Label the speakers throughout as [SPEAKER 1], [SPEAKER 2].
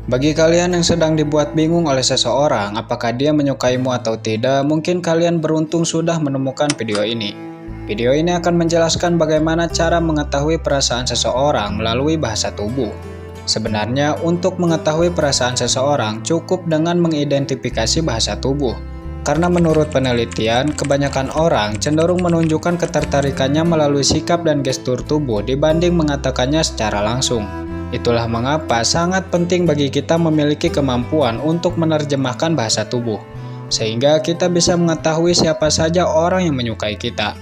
[SPEAKER 1] Bagi kalian yang sedang dibuat bingung oleh seseorang apakah dia menyukaimu atau tidak, mungkin kalian beruntung sudah menemukan video ini. Video ini akan menjelaskan bagaimana cara mengetahui perasaan seseorang melalui bahasa tubuh. Sebenarnya untuk mengetahui perasaan seseorang cukup dengan mengidentifikasi bahasa tubuh. Karena menurut penelitian, kebanyakan orang cenderung menunjukkan ketertarikannya melalui sikap dan gestur tubuh dibanding mengatakannya secara langsung. Itulah mengapa sangat penting bagi kita memiliki kemampuan untuk menerjemahkan bahasa tubuh, sehingga kita bisa mengetahui siapa saja orang yang menyukai kita.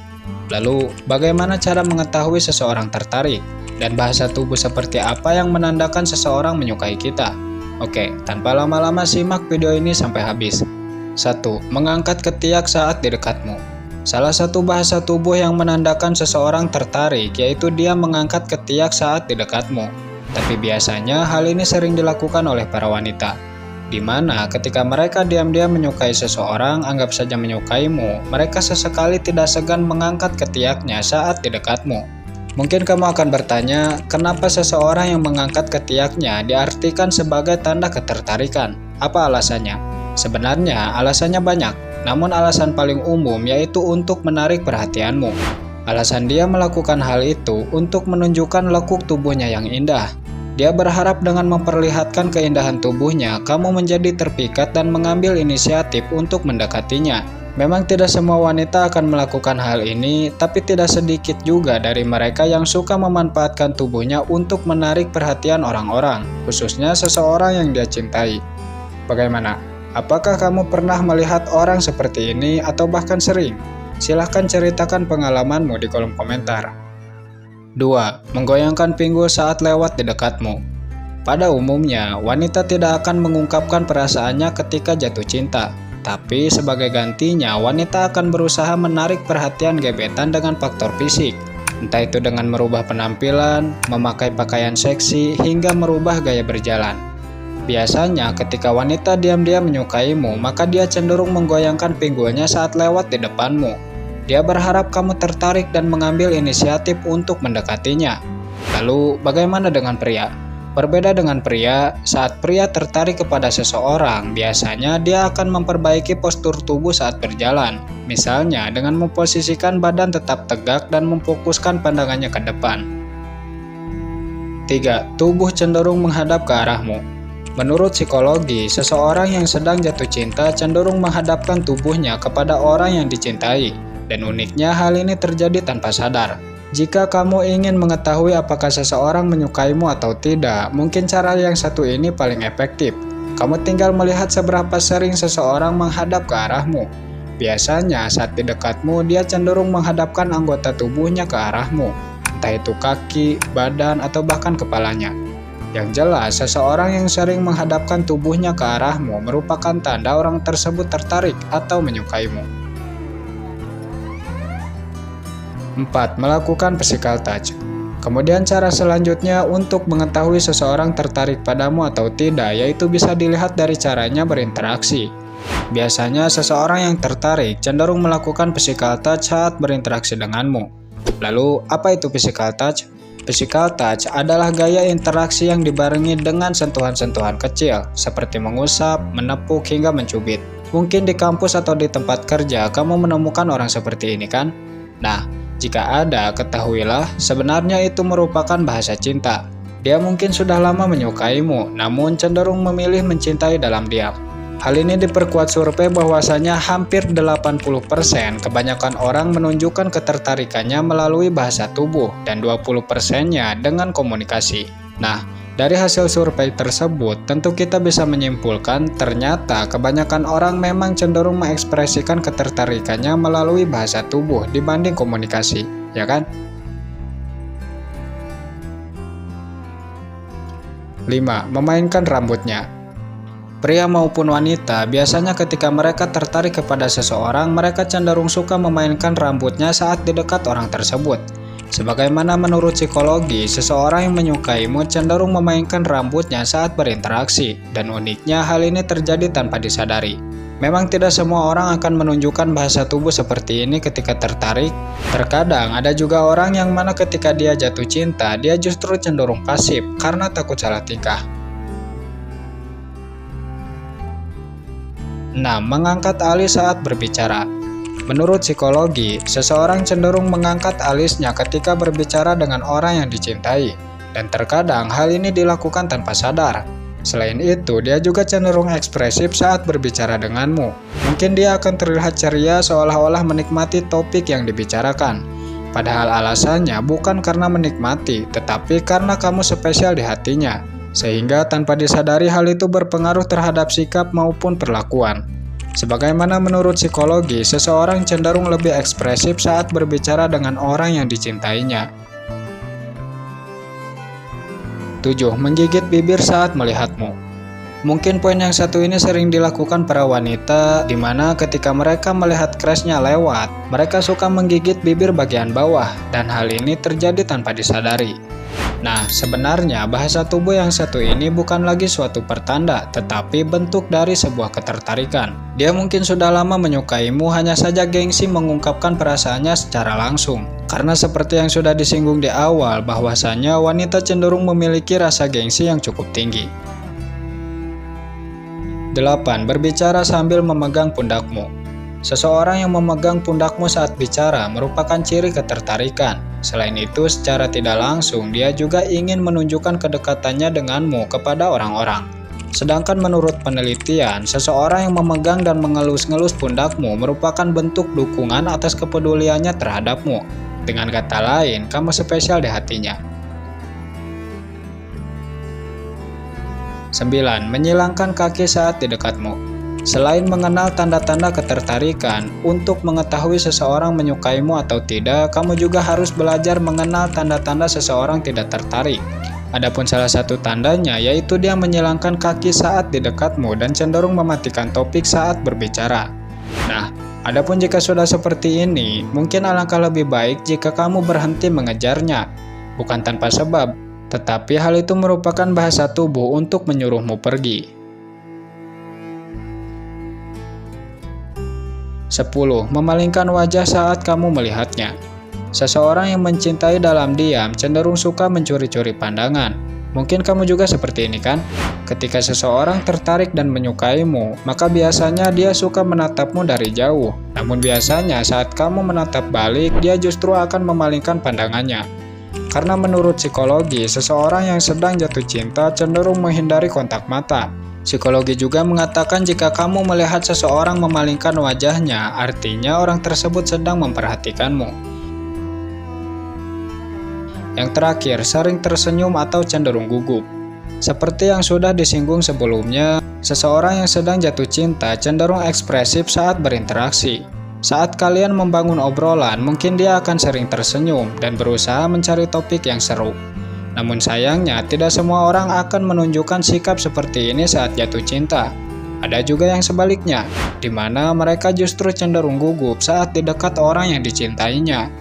[SPEAKER 1] Lalu, bagaimana cara mengetahui seseorang tertarik? Dan bahasa tubuh seperti apa yang menandakan seseorang menyukai kita? Oke, tanpa lama-lama simak video ini sampai habis. 1. Mengangkat ketiak saat di dekatmu. Salah satu bahasa tubuh yang menandakan seseorang tertarik yaitu dia mengangkat ketiak saat di dekatmu. Tapi biasanya hal ini sering dilakukan oleh para wanita, di mana ketika mereka diam-diam menyukai seseorang, anggap saja menyukaimu, mereka sesekali tidak segan mengangkat ketiaknya saat di dekatmu. Mungkin kamu akan bertanya, kenapa seseorang yang mengangkat ketiaknya diartikan sebagai tanda ketertarikan? Apa alasannya? Sebenarnya alasannya banyak, namun alasan paling umum yaitu untuk menarik perhatianmu. Alasan dia melakukan hal itu untuk menunjukkan lekuk tubuhnya yang indah. Dia berharap dengan memperlihatkan keindahan tubuhnya, kamu menjadi terpikat dan mengambil inisiatif untuk mendekatinya. Memang tidak semua wanita akan melakukan hal ini, tapi tidak sedikit juga dari mereka yang suka memanfaatkan tubuhnya untuk menarik perhatian orang-orang, khususnya seseorang yang dia cintai. Bagaimana? Apakah kamu pernah melihat orang seperti ini atau bahkan sering? Silahkan ceritakan pengalamanmu di kolom komentar. 2. Menggoyangkan pinggul saat lewat di dekatmu. Pada umumnya, wanita tidak akan mengungkapkan perasaannya ketika jatuh cinta. Tapi sebagai gantinya, wanita akan berusaha menarik perhatian gebetan dengan faktor fisik. Entah itu dengan merubah penampilan, memakai pakaian seksi, hingga merubah gaya berjalan. Biasanya ketika wanita diam-diam menyukaimu, maka dia cenderung menggoyangkan pinggulnya saat lewat di depanmu. Dia berharap kamu tertarik dan mengambil inisiatif untuk mendekatinya. Lalu, bagaimana dengan pria? Berbeda dengan pria, saat pria tertarik kepada seseorang, biasanya dia akan memperbaiki postur tubuh saat berjalan. Misalnya, dengan memposisikan badan tetap tegak dan memfokuskan pandangannya ke depan. 3. Tubuh cenderung menghadap ke arahmu. Menurut psikologi, seseorang yang sedang jatuh cinta cenderung menghadapkan tubuhnya kepada orang yang dicintai. Dan uniknya hal ini terjadi tanpa sadar. Jika kamu ingin mengetahui apakah seseorang menyukaimu atau tidak, mungkin cara yang satu ini paling efektif. Kamu tinggal melihat seberapa sering seseorang menghadap ke arahmu. Biasanya saat di dekatmu, dia cenderung menghadapkan anggota tubuhnya ke arahmu. Entah itu kaki, badan, atau bahkan kepalanya. Yang jelas, seseorang yang sering menghadapkan tubuhnya ke arahmu merupakan tanda orang tersebut tertarik atau menyukaimu. 4. Melakukan physical touch. Kemudian cara selanjutnya untuk mengetahui seseorang tertarik padamu atau tidak, yaitu bisa dilihat dari caranya berinteraksi. Biasanya seseorang yang tertarik cenderung melakukan physical touch saat berinteraksi denganmu. Lalu, apa itu physical touch? Physical touch adalah gaya interaksi yang dibarengi dengan sentuhan-sentuhan kecil, seperti mengusap, menepuk, hingga mencubit. Mungkin di kampus atau di tempat kerja kamu menemukan orang seperti ini kan? Nah, jika ada, ketahuilah sebenarnya itu merupakan bahasa cinta. Dia mungkin sudah lama menyukaimu, namun cenderung memilih mencintai dalam diam. Hal ini diperkuat survei bahwasanya hampir 80% kebanyakan orang menunjukkan ketertarikannya melalui bahasa tubuh dan 20%-nya dengan komunikasi. Nah, dari hasil survei tersebut, tentu kita bisa menyimpulkan ternyata kebanyakan orang memang cenderung mengekspresikan ketertarikannya melalui bahasa tubuh dibanding komunikasi, ya kan? 5. Memainkan rambutnya. Pria maupun wanita, biasanya ketika mereka tertarik kepada seseorang, mereka cenderung suka memainkan rambutnya saat di dekat orang tersebut. Sebagaimana menurut psikologi, seseorang yang menyukaimu cenderung memainkan rambutnya saat berinteraksi, dan uniknya hal ini terjadi tanpa disadari. Memang tidak semua orang akan menunjukkan bahasa tubuh seperti ini ketika tertarik. Terkadang ada juga orang yang mana ketika dia jatuh cinta, dia justru cenderung pasif karena takut salah tingkah. 6. Mengangkat alis saat berbicara. Menurut psikologi, seseorang cenderung mengangkat alisnya ketika berbicara dengan orang yang dicintai, dan terkadang hal ini dilakukan tanpa sadar. Selain itu, dia juga cenderung ekspresif saat berbicara denganmu. Mungkin dia akan terlihat ceria seolah-olah menikmati topik yang dibicarakan. Padahal alasannya bukan karena menikmati, tetapi karena kamu spesial di hatinya. Sehingga tanpa disadari hal itu berpengaruh terhadap sikap maupun perlakuan. Sebagaimana menurut psikologi, seseorang cenderung lebih ekspresif saat berbicara dengan orang yang dicintainya. 7. Menggigit bibir saat melihatmu. Mungkin poin yang satu ini sering dilakukan para wanita, di mana ketika mereka melihat crushnya lewat, mereka suka menggigit bibir bagian bawah, dan hal ini terjadi tanpa disadari. Nah, sebenarnya bahasa tubuh yang satu ini bukan lagi suatu pertanda, tetapi bentuk dari sebuah ketertarikan. Dia mungkin sudah lama menyukaimu, hanya saja gengsi mengungkapkan perasaannya secara langsung. Karena seperti yang sudah disinggung di awal, bahwasanya wanita cenderung memiliki rasa gengsi yang cukup tinggi. 8. Berbicara sambil memegang pundakmu. Seseorang yang memegang pundakmu saat bicara merupakan ciri ketertarikan. Selain itu, secara tidak langsung, dia juga ingin menunjukkan kedekatannya denganmu kepada orang-orang. Sedangkan menurut penelitian, seseorang yang memegang dan mengelus-ngelus pundakmu merupakan bentuk dukungan atas kepeduliannya terhadapmu. Dengan kata lain, kamu spesial di hatinya. 9. Menyilangkan kaki saat di dekatmu. Selain mengenal tanda-tanda ketertarikan, untuk mengetahui seseorang menyukaimu atau tidak, kamu juga harus belajar mengenal tanda-tanda seseorang tidak tertarik. Adapun salah satu tandanya yaitu dia menyilangkan kaki saat di dekatmu dan cenderung mematikan topik saat berbicara. Nah, adapun jika sudah seperti ini, mungkin alangkah lebih baik jika kamu berhenti mengejarnya. Bukan tanpa sebab, tetapi hal itu merupakan bahasa tubuh untuk menyuruhmu pergi. 10. Memalingkan wajah saat kamu melihatnya. Seseorang yang mencintai dalam diam cenderung suka mencuri-curi pandangan. Mungkin kamu juga seperti ini kan? Ketika seseorang tertarik dan menyukaimu, maka biasanya dia suka menatapmu dari jauh. Namun biasanya saat kamu menatap balik, dia justru akan memalingkan pandangannya. Karena menurut psikologi, seseorang yang sedang jatuh cinta cenderung menghindari kontak mata. Psikologi juga mengatakan jika kamu melihat seseorang memalingkan wajahnya, artinya orang tersebut sedang memperhatikanmu. Yang terakhir, sering tersenyum atau cenderung gugup. Seperti yang sudah disinggung sebelumnya, seseorang yang sedang jatuh cinta cenderung ekspresif saat berinteraksi. Saat kalian membangun obrolan, mungkin dia akan sering tersenyum dan berusaha mencari topik yang seru. Namun sayangnya, tidak semua orang akan menunjukkan sikap seperti ini saat jatuh cinta. Ada juga yang sebaliknya, di mana mereka justru cenderung gugup saat di dekat orang yang dicintainya.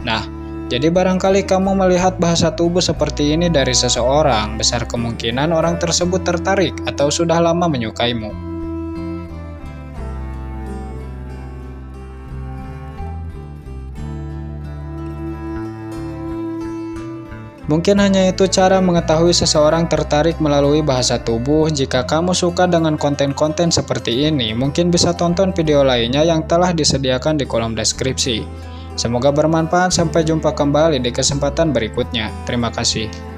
[SPEAKER 1] Nah, jadi barangkali kamu melihat bahasa tubuh seperti ini dari seseorang, besar kemungkinan orang tersebut tertarik atau sudah lama menyukaimu. Mungkin hanya itu cara mengetahui seseorang tertarik melalui bahasa tubuh. Jika kamu suka dengan konten-konten seperti ini, mungkin bisa tonton video lainnya yang telah disediakan di kolom deskripsi. Semoga bermanfaat, sampai jumpa kembali di kesempatan berikutnya. Terima kasih.